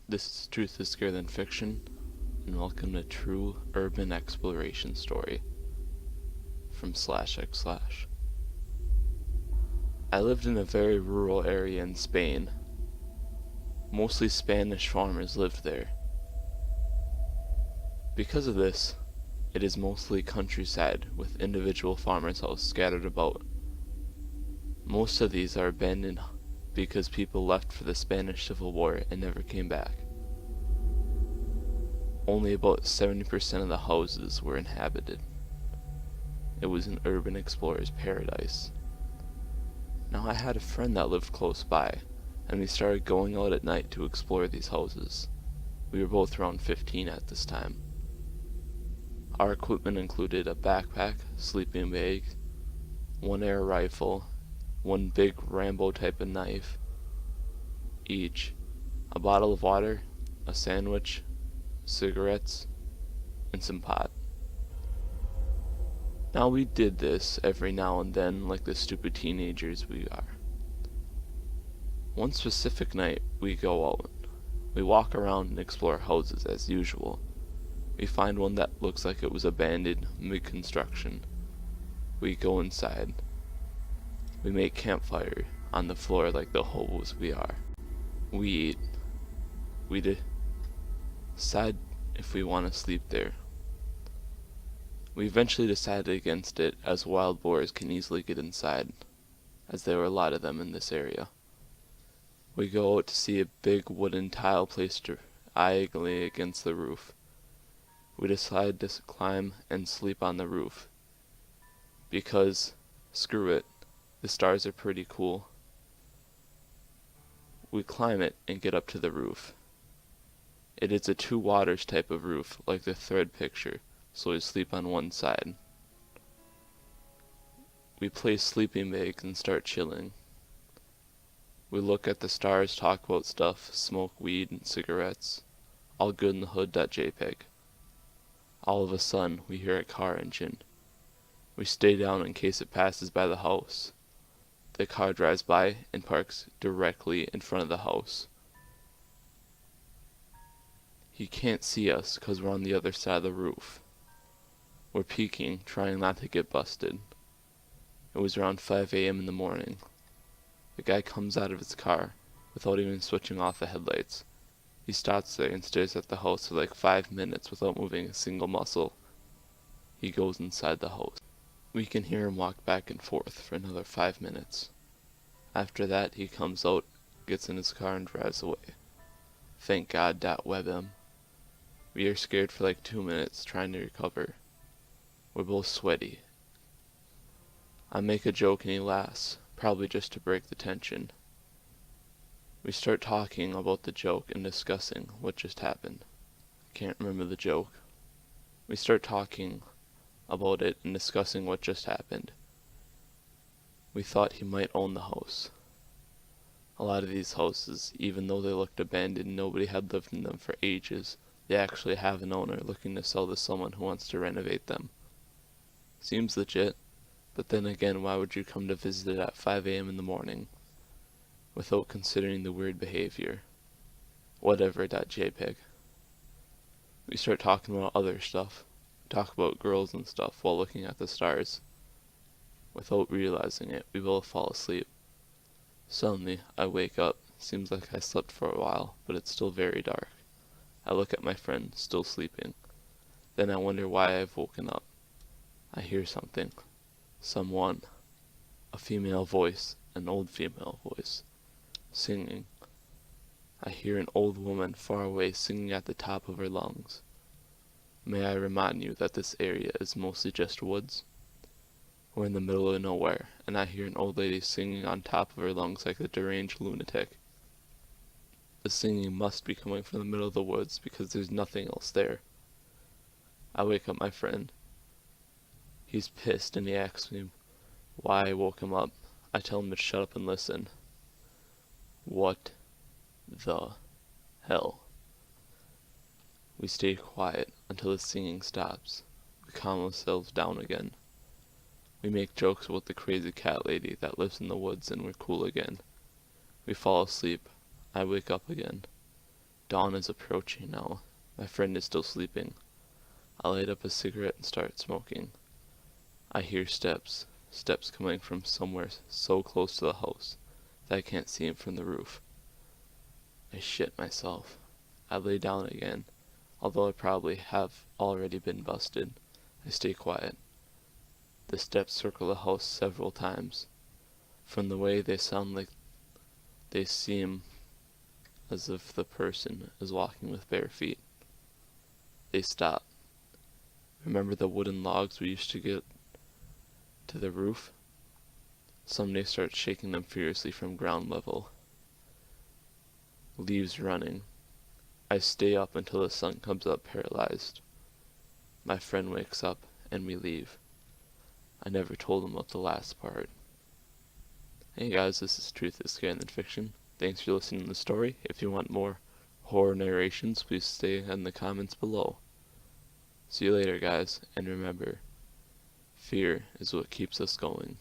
This is Truth is Scarier Than Fiction, and welcome to True Urban Exploration Story from /x/. I lived in a very rural area in Spain. Mostly Spanish farmers lived there. Because of this, it is mostly countryside with individual farmers' houses scattered about. Most of these are abandoned because people left for the Spanish Civil War and never came back. Only about 70% of the houses were inhabited. It was an urban explorer's paradise. Now I had a friend that lived close by, and we started going out at night to explore these houses. We were both around 15 at this time. Our equipment included a backpack, sleeping bag, one air rifle, one big Rambo type of knife each, a bottle of water, a sandwich, cigarettes, and some pot. Now we did this every now and then like the stupid teenagers we are. One specific night we go out. We walk around and explore houses as usual. We find one that looks like it was abandoned mid-construction. We go inside. We make campfire on the floor like the hobos we are. We eat. We decide if we want to sleep there. We eventually decided against it, as wild boars can easily get inside, as there were a lot of them in this area. We go out to see a big wooden tile placed diagonally against the roof. We decide to climb and sleep on the roof, because, screw it, the stars are pretty cool. We climb it and get up to the roof. It is a two waters type of roof, like the third picture, so we sleep on one side. We place sleeping bags and start chilling. We look at the stars, talk about stuff, smoke weed and cigarettes, all good in the hood.jpg. All of a sudden, we hear a car engine. We stay down in case it passes by the house. The car drives by and parks directly in front of the house. He can't see us because we're on the other side of the roof. We're peeking, trying not to get busted. It was around 5 a.m. in the morning. The guy comes out of his car without even switching off the headlights. He stops there and stares at the house for like 5 minutes without moving a single muscle. He goes inside the house. We can hear him walk back and forth for another 5 minutes. After that, he comes out, gets in his car, and drives away. Thank God that web him. We are scared for like 2 minutes, trying to recover. We're both sweaty. I make a joke and he laughs, probably just to break the tension. We start talking about the joke and discussing what just happened. I can't remember the joke. We start talking about it and discussing what just happened. We thought he might own the house. A lot of these houses, even though they looked abandoned, nobody had lived in them for ages. They actually have an owner looking to sell to someone who wants to renovate them. Seems legit, but then again, why would you come to visit it at 5 a.m. in the morning without considering the weird behavior? Whatever.jpg. We start talking about other stuff. We talk about girls and stuff while looking at the stars. Without realizing it, we both fall asleep. Suddenly, I wake up. Seems like I slept for a while, but it's still very dark. I look at my friend, still sleeping. Then I wonder why I've woken up. I hear something. Someone. A female voice, an old female voice, singing. I hear an old woman far away singing at the top of her lungs. May I remind you that this area is mostly just woods? We're in the middle of nowhere, and I hear an old lady singing on top of her lungs like a deranged lunatic. The singing must be coming from the middle of the woods because there's nothing else there. I wake up my friend. He's pissed and he asks me why I woke him up. I tell him to shut up and listen. What the hell? We stay quiet until the singing stops. We calm ourselves down again. We make jokes about the crazy cat lady that lives in the woods and we're cool again. We fall asleep. I wake up again. Dawn is approaching now. My friend is still sleeping. I light up a cigarette and start smoking. I hear steps coming from somewhere so close to the house that I can't see them from the roof. I shit myself. I lay down again. Although I probably have already been busted, I stay quiet. The steps circle the house several times. From the way they sound like they seem as if the person is walking with bare feet. They stop. Remember the wooden logs we used to get to the roof? Somebody starts shaking them furiously from ground level. Leaves running. I stay up until the sun comes up paralyzed. My friend wakes up and we leave. I never told him about the last part. Hey guys, this is Truth is Scarier Than Fiction. Thanks for listening to the story. If you want more horror narrations, please stay in the comments below. See you later guys, and remember, fear is what keeps us going.